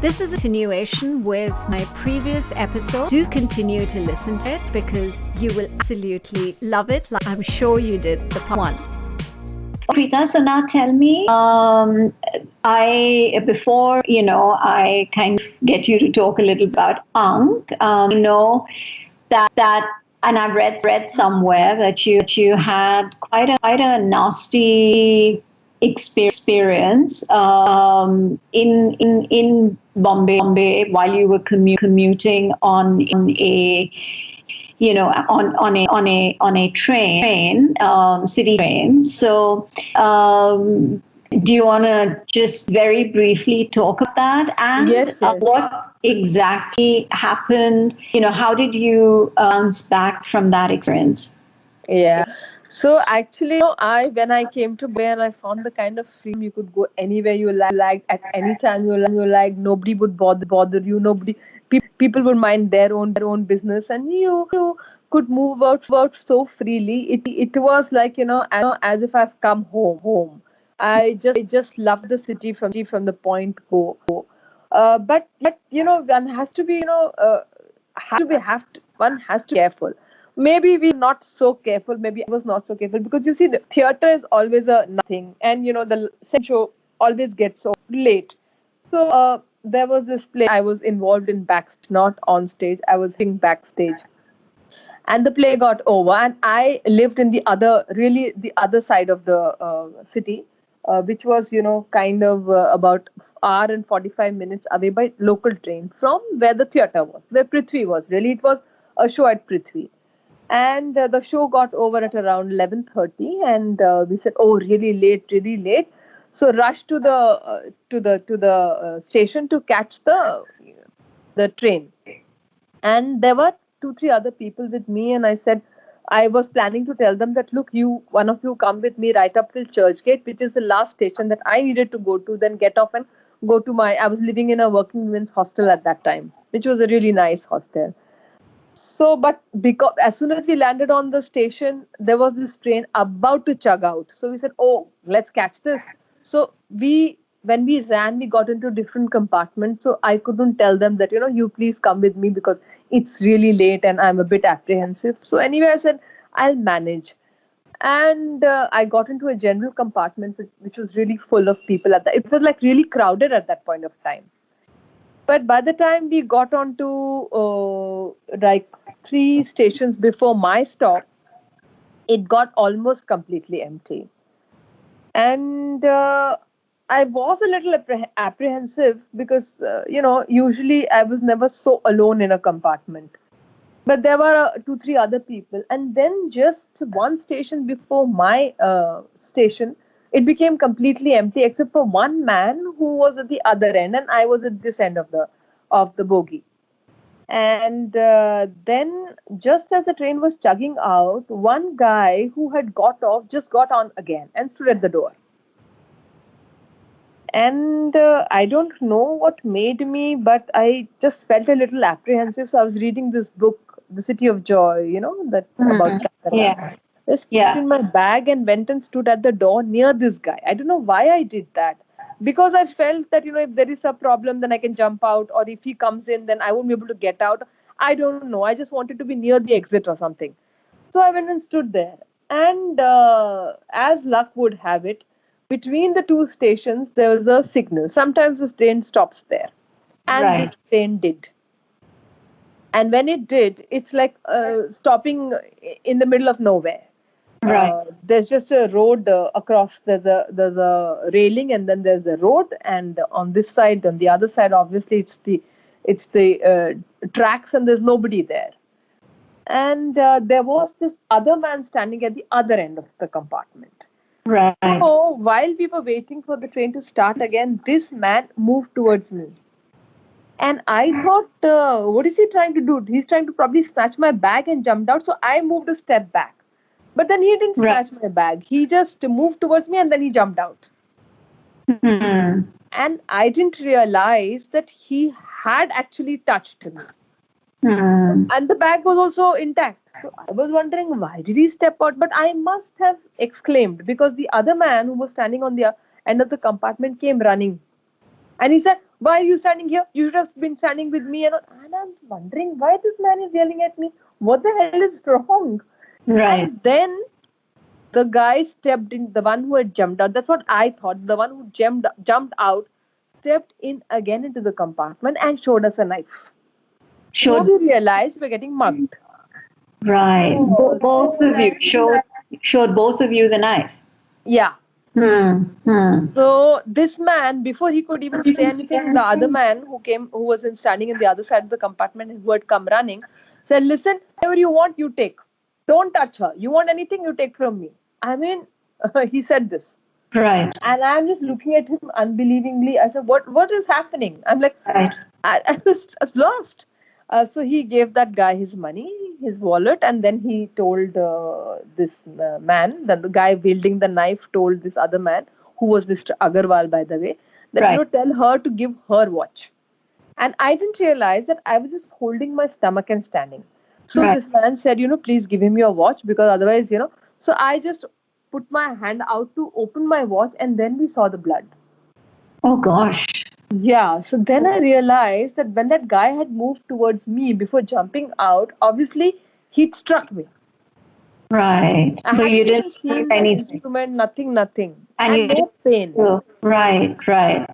This is a continuation with my previous episode. Do continue to listen to it because you will absolutely love it, like I'm sure you did the part one. Preeta, so now tell me, before I kind of get you to talk a little about Ankh. I know that, and I've read somewhere that you had quite a nasty experience in Bombay while you were commuting on a on a train, city train. So, do you want to just very briefly talk about that and Yes, yes. what exactly happened? How did you bounce back from that experience? Yeah. So actually, when I came to Bombay and I found the kind of freedom, you could go anywhere you liked at any time you like. Nobody would bother you. People would mind their own business, and you could move about so freely. It was like as if I've come home. I just love the city from the point go. But one has to be one has to be careful. Maybe we not so careful. Maybe I was not so careful because you see, the theater is always a nothing, and the second show always gets so late. So there was this play I was involved in backstage, not on stage. I was helping backstage, and the play got over, and I lived in the other side of the city, which was kind of about hour and 45 minutes away by local train from where the theater was, where Prithvi was. Really, it was a show at Prithvi, and the show got over at around 11:30, and we said, oh, really late. So rushed to the station to catch the train, and there were two three other people with me, and I was planning to tell them that, look, one of you come with me right up till Churchgate, which is the last station that I needed to go to, then get off and go to I was living in a working women's hostel at that time, which was a really nice hostel. So, but because as soon as we landed on the station, there was this train about to chug out. So we said, "Oh, let's catch this." So when we ran, we got into different compartments. So I couldn't tell them that you please come with me because it's really late and I'm a bit apprehensive. So anyway, I said I'll manage, and I got into a general compartment which was really full of people at that. It was like really crowded at that point of time. But by the time we got on to like 3 stations before my stop, it got almost completely empty. And I was a little apprehensive because, usually I was never so alone in a compartment. But there were two, three other people. And then just one station before my station, it became completely empty except for one man who was at the other end, and I was at this end of the bogie. And then, just as the train was chugging out, one guy who had got off just got on again and stood at the door. And I don't know what made me, but I just felt a little apprehensive. So I was reading this book, The City of Joy, that about Calcutta. Yeah. Just put it in my bag and went and stood at the door near this guy. I don't know why I did that. Because I felt that, if there is a problem, then I can jump out. Or if he comes in, then I won't be able to get out. I don't know. I just wanted to be near the exit or something. So I went and stood there. And as luck would have it, between the two stations, there was a signal. Sometimes the train stops there. And this train did. And when it did, it's like stopping in the middle of nowhere. There's just a road across. There's a railing, and then there's a road. And on this side, on the other side, obviously it's the tracks, and there's nobody there. And there was this other man standing at the other end of the compartment. Right. So while we were waiting for the train to start again, this man moved towards me. And I thought, what is he trying to do? He's trying to probably snatch my bag and jumped out. So I moved a step back. But then he didn't snatch my bag. He just moved towards me and then he jumped out. And I didn't realize that he had actually touched me. And the bag was also intact. So I was wondering, why did he step out? But I must have exclaimed because the other man who was standing on the end of the compartment came running. And he said, Why are you standing here? You should have been standing with me. And I'm wondering why this man is yelling at me. What the hell is wrong? Right. And then the guy stepped in, the one who had jumped out. That's what I thought. The one who jumped out, stepped in again into the compartment and showed us a knife. Now Showed we realized we're getting mugged. right. So Both this of you man, showed both of you the knife. yeah. Hmm. So this man, before he could even say anything, the other man who was standing in the other side of the compartment and who had come running, said, "Listen, whatever you want, you take. Don't touch her. You want anything, you take from me." I mean, he said this. Right. And I'm just looking at him unbelievingly. I said, "What is happening?" I'm like, Right. I was lost. So he gave that guy his money, his wallet, and then he told this man, the guy wielding the knife, told this other man, who was Mr. Agarwal, by the way, that Right. tell her to give her watch. And I didn't realize that I was just holding my stomach and standing. So Right. this man said, please give him your watch because otherwise. So I just put my hand out to open my watch, and then we saw the blood. Oh gosh. Yeah, so then I realized that when that guy had moved towards me before jumping out, obviously he'd struck me. Right. I But you hadn't didn't even feel seen that anything. instrument, nothing, And and you didn't no pain. feel right.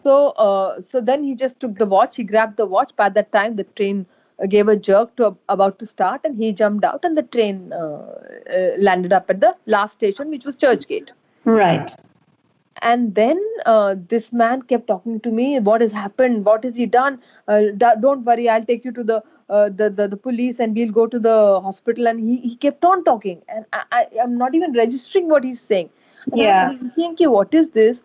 So then he just took the watch. He grabbed the watch. By that time, the train gave a jerk to about to start, and he jumped out, and the train landed up at the last station, which was Churchgate. Right. And then this man kept talking to me. What has happened? What has he done? Don't worry, I'll take you to the police, and we'll go to the hospital. And he kept on talking, and I'm not even registering what he's saying. And Yeah. I'm thinking, "Okay, what is this?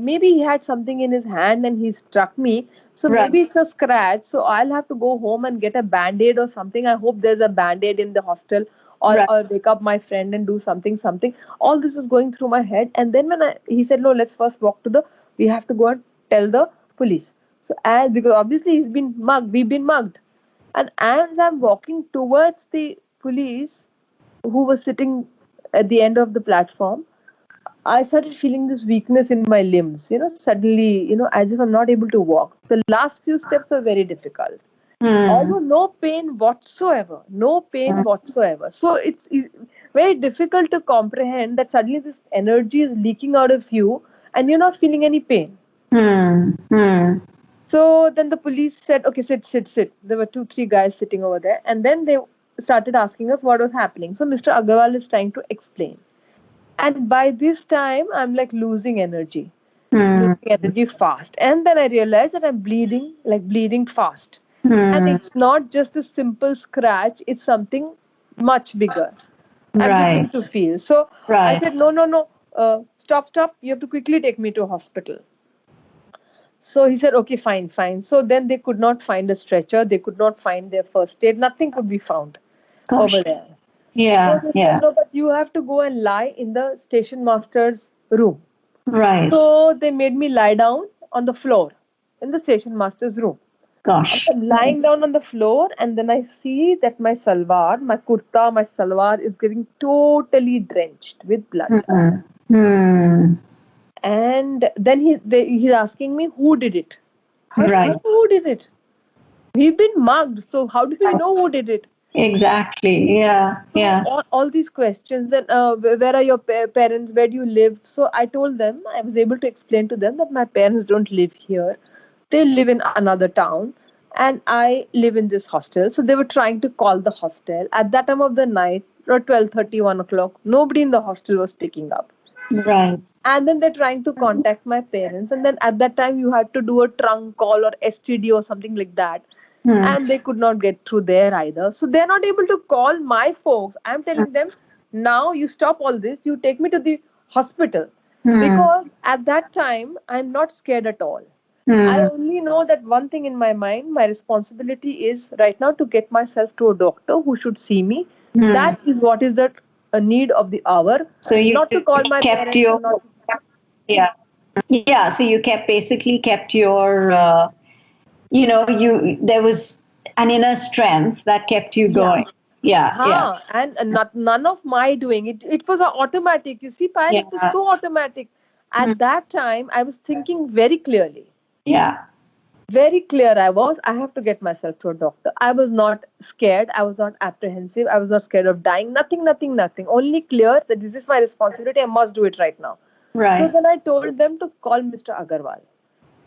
Maybe he had something in his hand and he struck me. So Right. maybe it's a scratch. So I'll have to go home and get a band-aid or something. I hope there's a band-aid in the hostel, Right. or wake up my friend and do something. All this is going through my head. And then he said, no, let's first walk we have to go and tell the police. So because obviously we've been mugged. And as I'm walking towards the police who was sitting at the end of the platform, I started feeling this weakness in my limbs, suddenly, as if I'm not able to walk. The last few steps are very difficult. Although no pain whatsoever, no pain whatsoever. So it's very difficult to comprehend that suddenly this energy is leaking out of you and you're not feeling any pain. So then the police said, okay, sit. There were 2, 3 guys sitting over there. And then they started asking us what was happening. So Mr. Agarwal is trying to explain. And by this time, I'm like losing energy. Losing energy fast. And then I realized that I'm bleeding fast. And it's not just a simple scratch, it's something much bigger. I'm beginning to feel. So I said, no, stop. You have to quickly take me to a hospital. So he said, okay, fine. So then they could not find a stretcher. They could not find their first aid. Nothing could be found over there. So they said, no, but you have to go and lie in the station master's room. Right. So they made me lie down on the floor in the station master's room. Gosh. I'm lying down on the floor, and then I see that my salwar is getting totally drenched with blood. And then he's asking me, who did it? Right. Who did it? We've been mugged, so how do we know who did it? Exactly. Yeah. All these questions. Then where are your parents? Where do you live? So I told them, I was able to explain to them that my parents don't live here. They live in another town, and I live in this hostel. So they were trying to call the hostel. At that time of the night, or 12:30, 1 o'clock, nobody in the hostel was picking up. Right. And then they're trying to contact my parents. And then at that time, you had to do a trunk call or STD or something like that. And they could not get through there either. So they're not able to call my folks. I'm telling them, now you stop all this. You take me to the hospital. Because at that time, I'm not scared at all. I only know that one thing in my mind, my responsibility is right now to get myself to a doctor who should see me. That is what is the need of the hour. So you not to call my kept parents. your Not yeah. So you basically kept your there was an inner strength that kept you going. Yeah. And none of my doing it. It was automatic. You see, Payal, it was so automatic. At that time, I was thinking very clearly. Yeah. Very clear I have to get myself to a doctor. I was not scared, I was not apprehensive, I was not scared of dying, nothing, only clear that this is my responsibility, I must do it right now. So Right. then I told them to call Mr. Agarwal.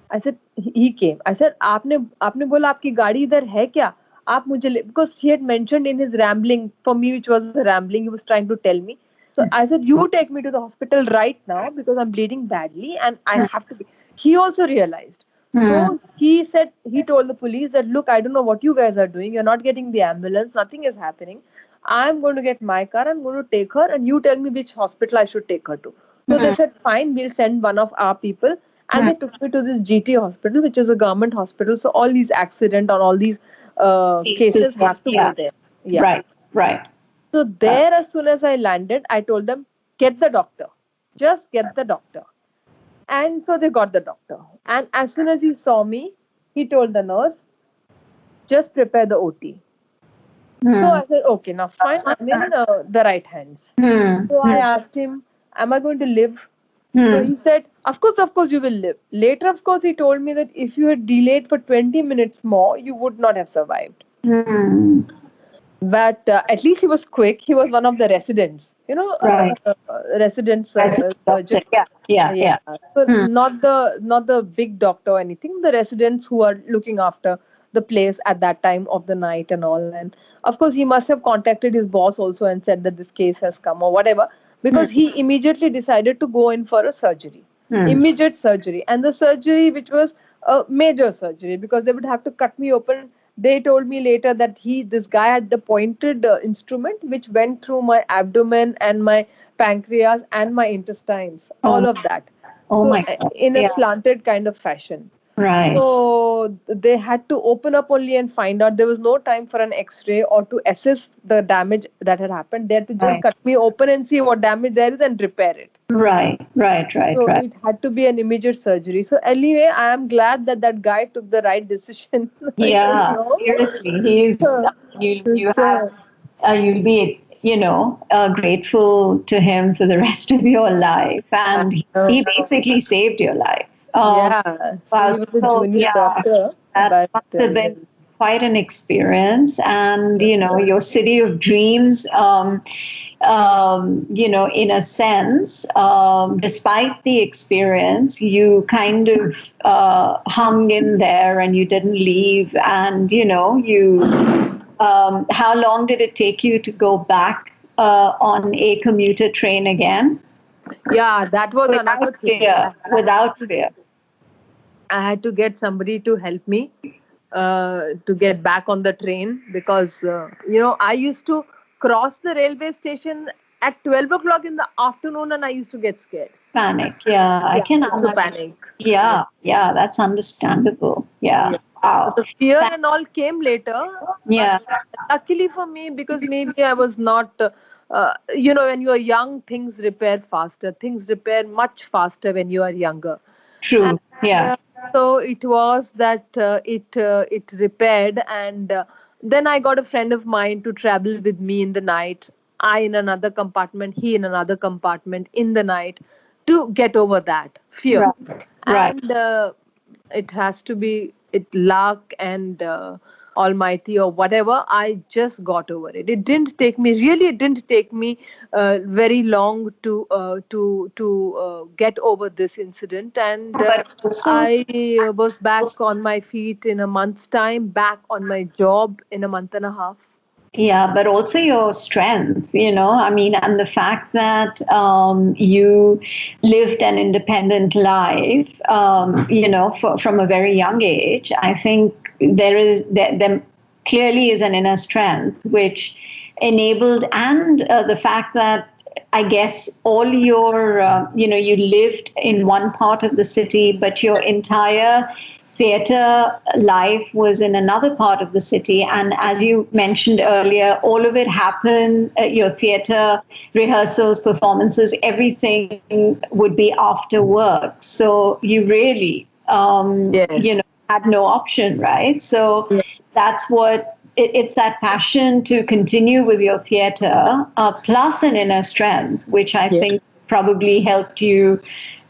I said, he came. I said, आपने बोला आपकी गाड़ी इधर है क्या? आप मुझे because he had mentioned in his rambling, for me which was a rambling, he was trying to tell me. So I said, you take me to the hospital right now because I'm bleeding badly and I have to be. He also realized. Hmm. So he said, he told the police that, look, I don't know what you guys are doing. You're not getting the ambulance. Nothing is happening. I'm going to get my car. I'm going to take her and you tell me which hospital I should take her to. So they said, fine, we'll send one of our people. And they took me to this GT hospital, which is a government hospital. So all these accident or all these cases have to go Yeah. there. Yeah. Right. Right. So there, as soon as I landed, I told them, get the doctor. Just get the doctor. And so they got the doctor. And as soon as he saw me, he told the nurse, just prepare the OT. So I said, okay, now fine, I'm in the right hands. So I asked him, am I going to live? So he said, of course, you will live. Later, of course, he told me that if you had delayed for 20 minutes more, you would not have survived. But at least he was quick. He was one of the residents, Right. residents surgeon. Yeah. So not the big doctor or anything. The residents who are looking after the place at that time of the night and all. And of course, he must have contacted his boss also and said that this case has come or whatever, because he immediately decided to go in for a surgery, immediate surgery, and the surgery which was a major surgery because they would have to cut me open. They told me later that this guy had a pointed instrument which went through my abdomen and my pancreas and my intestines, all of that. Oh So my God. in a Yeah. slanted kind of fashion. Right. So they had to open up only and find out. There was no time for an X-ray or to assess the damage that had happened. They had to just Right. cut me open and see what damage there is and repair it. Right. So Right. it had to be an immediate surgery. So anyway, I am glad that guy took the right decision. Yeah. Seriously, you have you'll be grateful to him for the rest of your life, and he basically saved your life. Yeah. So Wow, he was a so junior yeah, doctor, that but must have been quite an experience, and your city of dreams. In a sense, despite the experience, you kind of hung in there and you didn't leave. And, how long did it take you to go back on a commuter train again? yeah, that was another thing. Without fear. I had to get somebody to help me to get back on the train because I used to cross the railway station at 12 o'clock in the afternoon, and I used to get scared. Panic. Yeah, I can Used to understand. panic. Yeah, that's understandable. Yeah. Yeah. Wow. So the fear and all came later. Yeah. But luckily for me, because maybe I was not, when you are young, things repair faster. Things repair much faster when you are younger. True. And, Yeah. so it was that it repaired, and then I got a friend of mine to travel with me in the night. I in another compartment, he in another compartment in the night, to get over that fear. Right. And it has to be luck and almighty or whatever. I just got over it. It didn't take me very long to get over this incident, and But also, I was back on my feet in a month's time, back on my job in a month and a half. yeah, but also your strength, I mean, and the fact that you lived an independent life, from a very young age. I think there clearly is an inner strength which enabled, and the fact that I guess all your, you lived in one part of the city, but your entire theater life was in another part of the city. And as you mentioned earlier, all of it happened, your theater rehearsals, performances, everything would be after work. So you really, had no option, right? So that's what it's that passion to continue with your theater, plus an inner strength, which I think probably helped you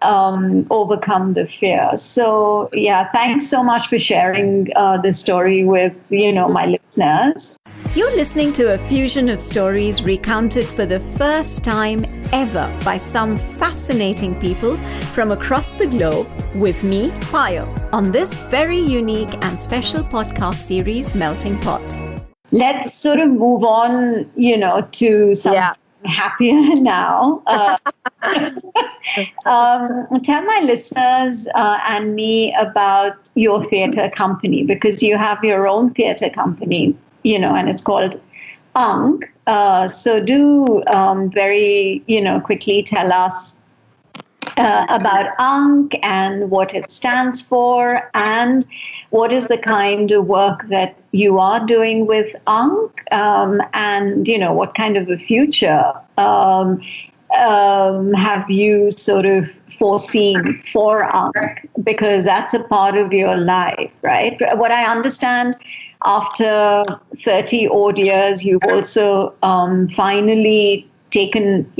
overcome the fear. So yeah, thanks so much for sharing this story with my listeners. You're listening to a fusion of stories recounted for the first time ever by some fascinating people from across the globe with me, Payal, on this very unique and special podcast series, Melting Pot. Let's sort of move on, to something happier now. Tell my listeners and me about your theatre company, because you have your own theatre company, and it's called Ankh. So do very, quickly tell us about Ankh and what it stands for, and what is the kind of work that you are doing with Ankh, and what kind of a future have you sort of foreseen for Ankh, because that's a part of your life, right? What I understand, after 30 odd years, you've also finally taken,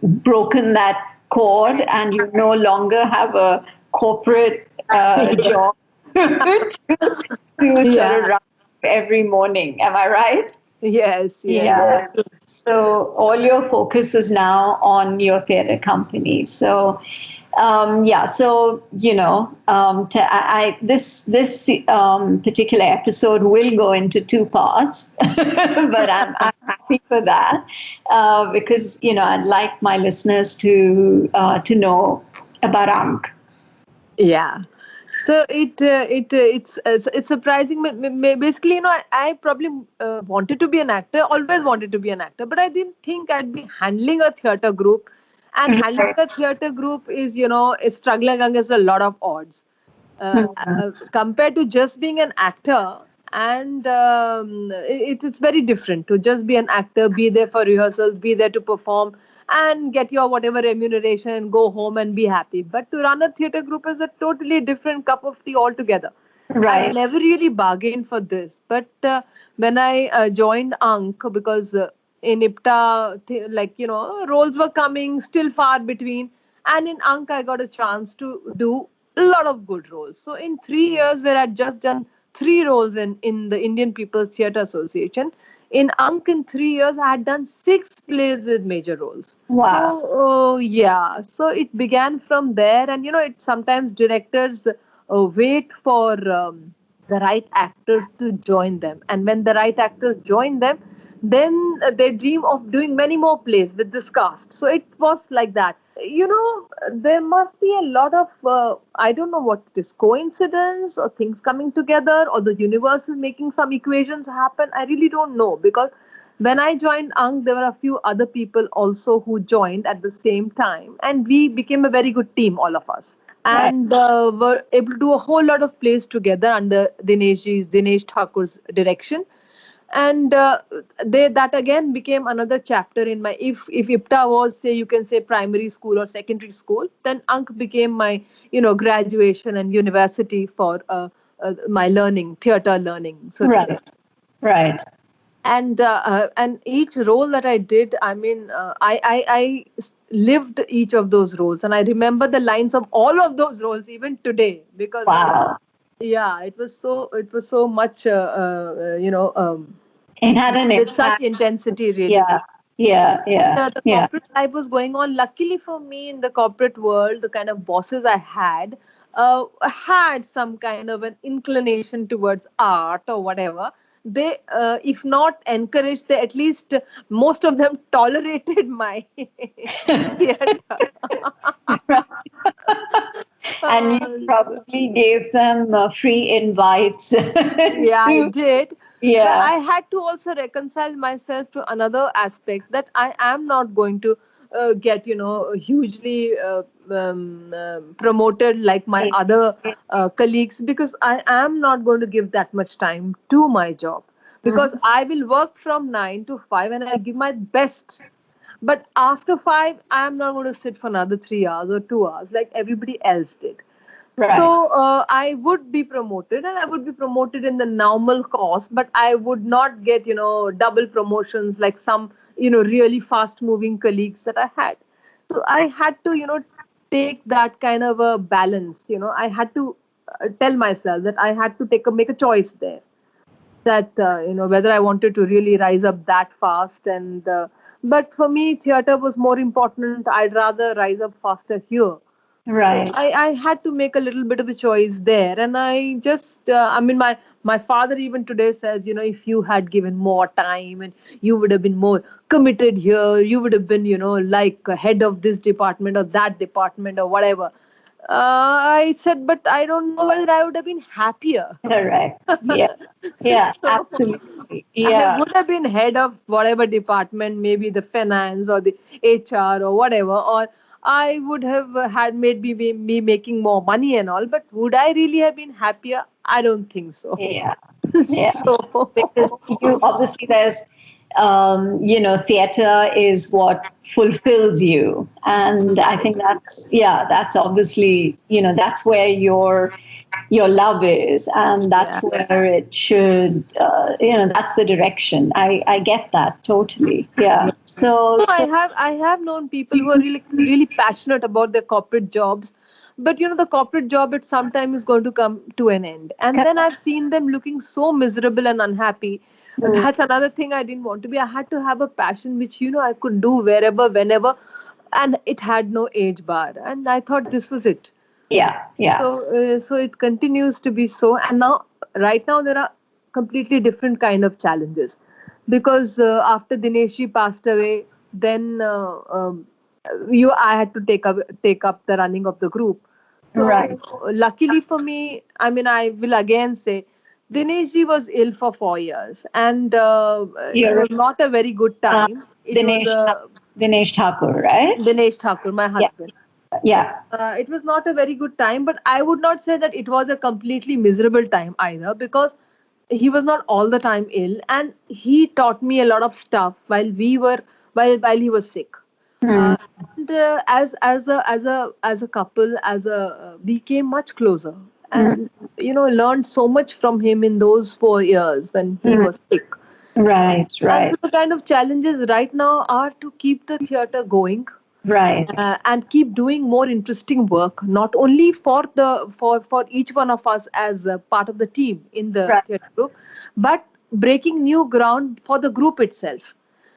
broken that cord, and you no longer have a corporate job to sort of run every morning. Am I right? Yes. Yeah. So all your focus is now on your theatre company. So this particular episode will go into two parts, but I'm happy for that, because I'd like my listeners to know about Ankh. Yeah. So it's surprising. Basically, I probably wanted to be an actor. Always wanted to be an actor, but I didn't think I'd be handling a theater group. And handling a theater group is struggling against a lot of odds compared to just being an actor. And it's very different to just be an actor, be there for rehearsals, be there to perform, and get your whatever remuneration, go home and be happy. But to run a theater group is a totally different cup of tea altogether. Right. I never really bargained for this. But when I joined Ankh, because in IPTA, roles were coming, still far between. And in Ankh, I got a chance to do a lot of good roles. So in 3 years, where I'd just done 3 roles in the Indian People's Theatre Association, in Ankh, in 3 years, I had done 6 plays with major roles. Wow. So, so it began from there. And, it sometimes directors wait for the right actors to join them. And when the right actors join them, then they dream of doing many more plays with this cast. So it was like that. There must be a lot of, I don't know what it is, coincidence or things coming together, or the universe is making some equations happen. I really don't know, because when I joined Ankh, there were a few other people also who joined at the same time, and we became a very good team, all of us. And were able to do a whole lot of plays together under Dinesh Thakur's direction. And that again became another chapter in my, if IPTA was, say, you can say primary school or secondary school, then Ankh became my graduation and university for my learning, theater learning, so to say. Right. And each role that I did, I mean, I lived each of those roles, and I remember the lines of all of those roles even today, because Wow. it was so much It had an with impact. such intensity, really. Yeah. The corporate life was going on. Luckily for me, in the corporate world, the kind of bosses I had some kind of an inclination towards art or whatever. They, if not encouraged, they at least, most of them tolerated my theater. And you probably gave them free invites. I did. Yeah. But I had to also reconcile myself to another aspect, that I am not going to get, hugely promoted like my other colleagues, because I am not going to give that much time to my job. Because I will work from 9 to 5 and I'll give my best. But after 5, I am not going to sit for another 3 hours or 2 hours like everybody else did. Right. So I would be promoted, and I would be promoted in the normal course, but I would not get, double promotions like some, really fast moving colleagues that I had. So I had to, take that kind of a balance. I had to tell myself that I had to make a choice there, that whether I wanted to really rise up that fast. And but for me, theater was more important. I'd rather rise up faster here. So Right. I had to make a little bit of a choice there. And I just, I mean, my father even today says, if you had given more time and you would have been more committed here, you would have been, like a head of this department or that department or whatever. I said, but I don't know whether I would have been happier. Correct. Yeah. Yeah. So Absolutely. I Yeah. would have been head of whatever department, maybe the finance or the HR or whatever, or I would have had made me making more money and all. But would I really have been happier? I don't think so. Yeah. Yeah. Because So you obviously there's theater is what fulfills you, and I think that's obviously that's where your love is, and that's yeah. where it should that's the direction. I get that totally. Yeah. So No, so I have known people who are really really passionate about their corporate jobs, but the corporate job at some time is going to come to an end, and then I've seen them looking so miserable and unhappy. That's another thing I didn't want to be. I had to have a passion which I could do wherever, whenever, and it had no age bar. And I thought this was it. yeah, yeah. So it continues to be so. And now, right now, there are completely different kind of challenges, because after Dineshji passed away, then I had to take up the running of the group. So Right. luckily for me, I mean, I will again say, Dineshji was ill for 4 years, and it You're was not a very good uh, time. It was Dinesh Dinesh Thakur, right? Dinesh Thakur, my Yeah, husband. yeah. It was not a very good time, but I would not say that it was a completely miserable time either, because he was not all the time ill, and he taught me a lot of stuff while he was sick. Hmm. Uh, and as a couple, we came much closer, Hmm. and learned so much from him in those 4 years when he Hmm. was sick. Right, And so right, the kind of challenges right now are to keep the theater going, right, and keep doing more interesting work, not only for each one of us as a part of the team in the right. theatre group, but breaking new ground for the group itself.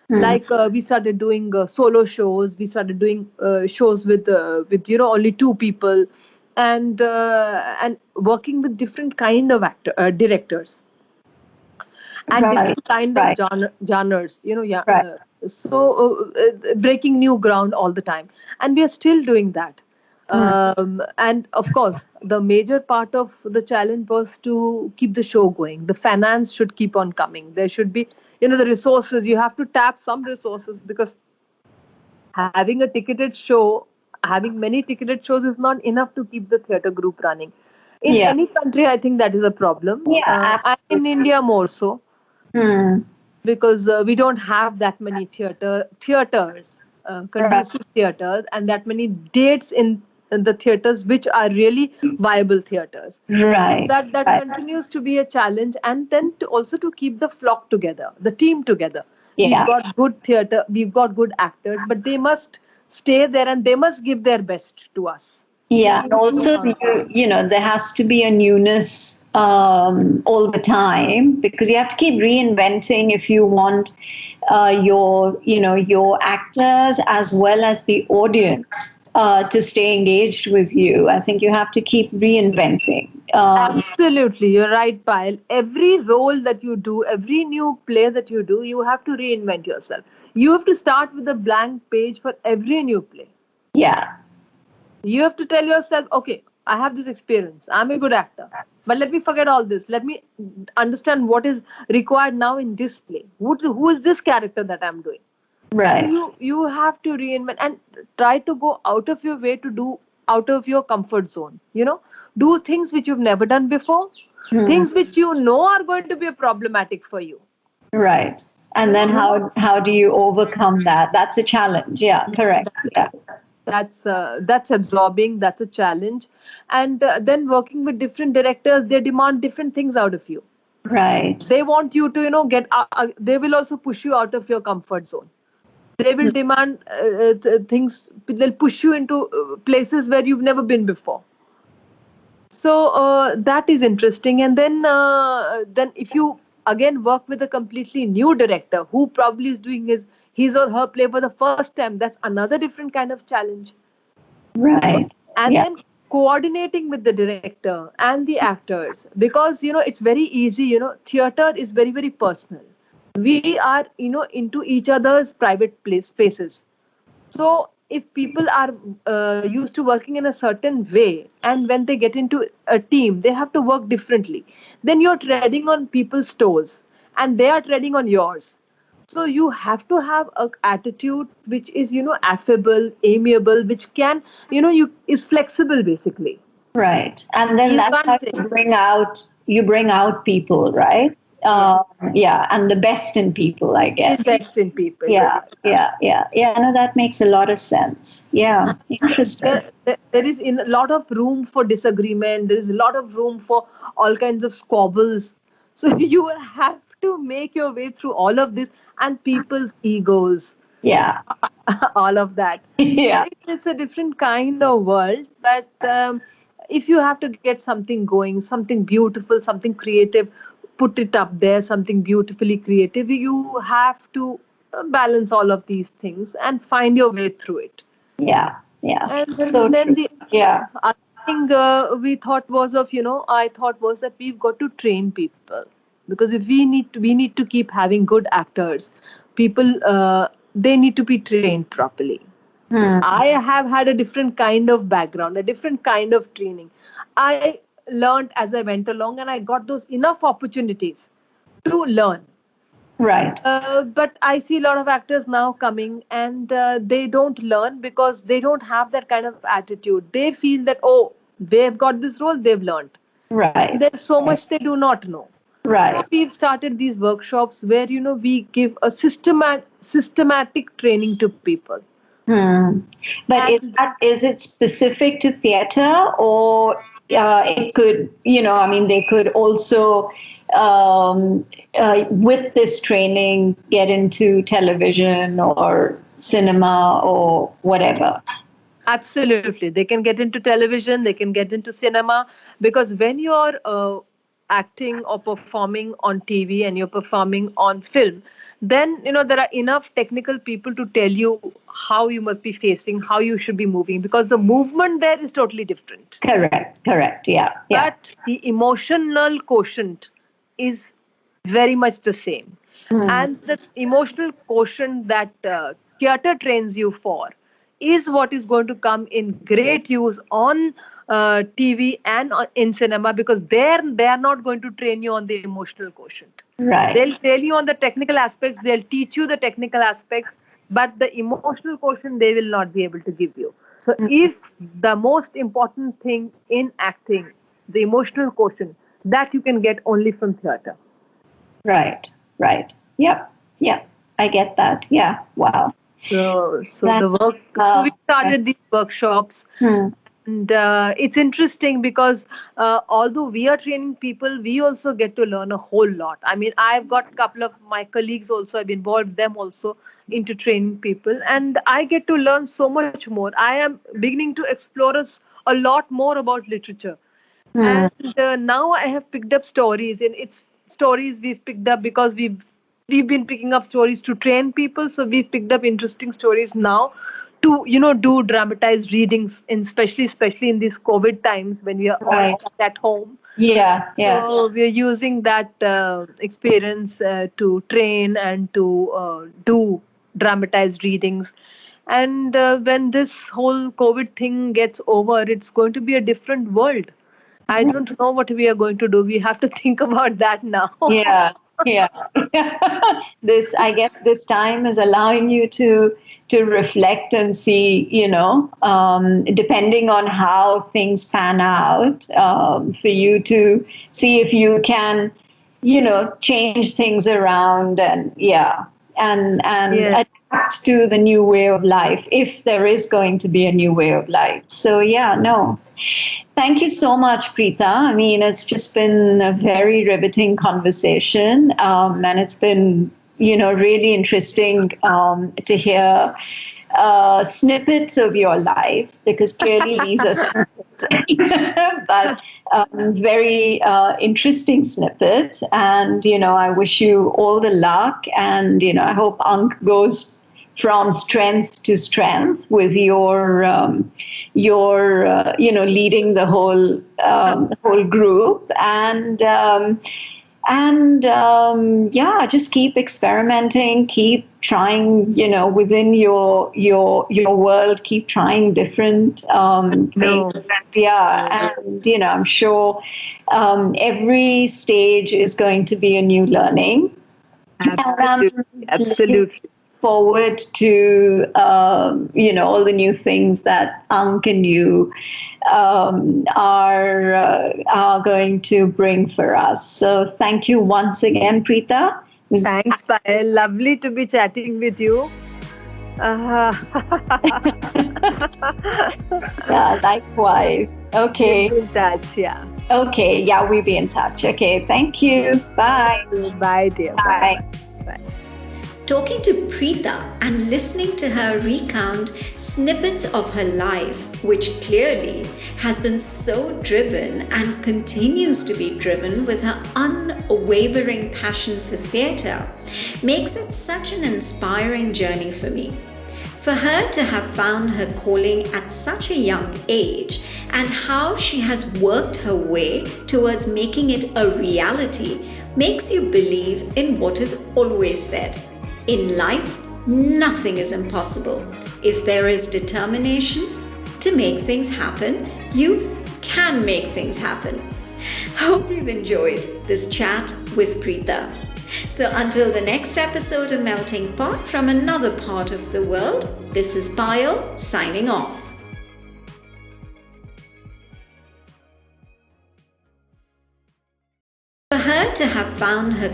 Hmm. Like we started doing solo shows, we started doing shows with only two people, and working with different kind of directors and Right, different kind of right, genres, yeah. right. Breaking new ground all the time, and we are still doing that. Hmm. And of course, the major part of the challenge was to keep the show going. The finance should keep on coming. There should be, the resources. You have to tap some resources, because having a ticketed show, having many ticketed shows is not enough to keep the theater group running. In Yeah, any country, I think that is a problem, yeah, and in absolutely. India more so, Hmm. because we don't have that many theaters, Right, conducive theaters, and that many dates in the theaters which are really viable theaters. So right, that right. continues to be a challenge, and then also to keep the flock together, the team together. We've Yeah, got good theater, we've got good actors, but they must stay there and they must give their best to us. yeah. And So also, there has to be a newness all the time, because you have to keep reinventing if you want your actors as well as the audience to stay engaged with you. I think you have to keep reinventing. absolutely, you're right, Payal. Every role that you do, every new play that you do, you have to reinvent yourself. You have to start with a blank page for every new play. Yeah, You have to tell yourself, okay, I have this experience. I'm a good actor. But let me forget all this. Let me understand what is required now in this play. Who is this character that I'm doing? So right. you have to reinvent and try to go out of your way to do out of your comfort zone. Do things which you've never done before, Hmm. things which you know are going to be problematic for you. Right. And You then know how do you overcome that? That's a challenge. Yeah, correct. Yeah. that's absorbing. That's a challenge, and then working with different directors, they demand different things out of you. Right. They want you to get. They will also push you out of your comfort zone. They will demand things. They'll push you into places where you've never been before. So that is interesting. And then if you again work with a completely new director who probably is doing his or her play for the first time, that's another different kind of challenge. Right. And Yeah. then coordinating with the director and the actors, because it's very easy. Theater is very, very personal. We are into each other's private spaces. So if people are used to working in a certain way, and when they get into a team, they have to work differently. Then you're treading on people's toes, and they are treading on yours. So you have to have a attitude which is affable, amiable, which can you is flexible basically. Right. And then You that's how can't say you bring out people, right? yeah, Yeah, and the best in people, I guess. invest in people. Yeah, yeah, yeah, yeah. No, that makes a lot of sense. Yeah, interesting. There is in a lot of room for disagreement. There is a lot of room for all kinds of squabbles. So you have to make your way through all of this and people's egos, Yeah, all of that. So yeah, it's a different kind of world. But if you have to get something going, something beautiful, something creative, put it up there, something beautifully creative, you have to balance all of these things and find your way through it. yeah, yeah. And So then true. the Yeah, other thing we thought was I thought was that we've got to train people, because if we need to keep having good actors, people they need to be trained properly. hmm. I have had a different kind of background, a different kind of training. I learned as I went along, and I got those enough opportunities to learn. Right, But I see a lot of actors now coming, and they don't learn because they don't have that kind of attitude. They feel that, oh, they've got this role, they've learned. right, There's so right, much they do not know. So right. we've started these workshops where we give a systematic training to people. Hmm. But And is it specific to theater, or it could, I mean, they could also, with this training, get into television or cinema or whatever? absolutely, they can get into television, they can get into cinema, because when you're acting or performing on TV and you're performing on film, then there are enough technical people to tell you how you must be facing, how you should be moving, because the movement there is totally different. Correct, correct. Yeah, yeah. But the emotional quotient is very much the same. Hmm. And the emotional quotient that theater trains you for is what is going to come in great use on TV and in cinema, because there they are not going to train you on the emotional quotient. Right. They'll tell you on the technical aspects, they'll teach you the technical aspects, but the emotional quotient they will not be able to give you. So, if the most important thing in acting, the emotional quotient, that you can get only from theater. Right, right. Yep, yep. I get that. Yeah. Wow. So the That's work. So we started these workshops, hmm. and it's interesting because although we are training people, we also get to learn a whole lot. I mean, I've got a couple of my colleagues also. I've involved them also into training people, and I get to learn so much more. I am beginning to explore a lot more about literature. Hmm. And now I have picked up stories, and it's stories we've picked up because we've been picking up stories to train people. So we've picked up interesting stories now to do dramatized readings, in especially in these COVID times when we are all Right. stuck at home. Yeah, yeah. So we're using that experience to train and to do dramatized readings. And when this whole COVID thing gets over, it's going to be a different world. I don't know what we are going to do. We have to think about that now. Yeah, yeah. This, I guess, this time is allowing you to reflect and see, depending on how things pan out, for you to see if you can, change things around, and yeah, and Yeah. adapt to the new way of life if there is going to be a new way of life. So yeah, no. Thank you so much, Preeta. I mean, it's just been a very riveting conversation, and it's been really interesting to hear snippets of your life, because clearly these are snippets, but very interesting snippets. And, I wish you all the luck. And, I hope Ankh goes from strength to strength with your leading the whole group. And just keep experimenting, keep trying, within your world, keep trying different things. And I'm sure every stage is going to be a new learning. Absolutely. Forward to all the new things that Ankh and you are going to bring for us. So thank you once again, Preeta. Thanks, Payal. Lovely to be chatting with you. Yeah, likewise. Okay. We'll be in touch, yeah. Okay, yeah, we'll be in touch. Okay, thank you. Bye. Bye, dear. Bye. Bye. Talking to Preeta and listening to her recount snippets of her life, which clearly has been so driven and continues to be driven with her unwavering passion for theatre, makes it such an inspiring journey for me. For her to have found her calling at such a young age, and how she has worked her way towards making it a reality, makes you believe in what is always said. In life, nothing is impossible. If there is determination to make things happen, you can make things happen. Hope you've enjoyed this chat with Preeta. So until the next episode of Melting Pot from another part of the world, this is Payal signing off. For her to have found her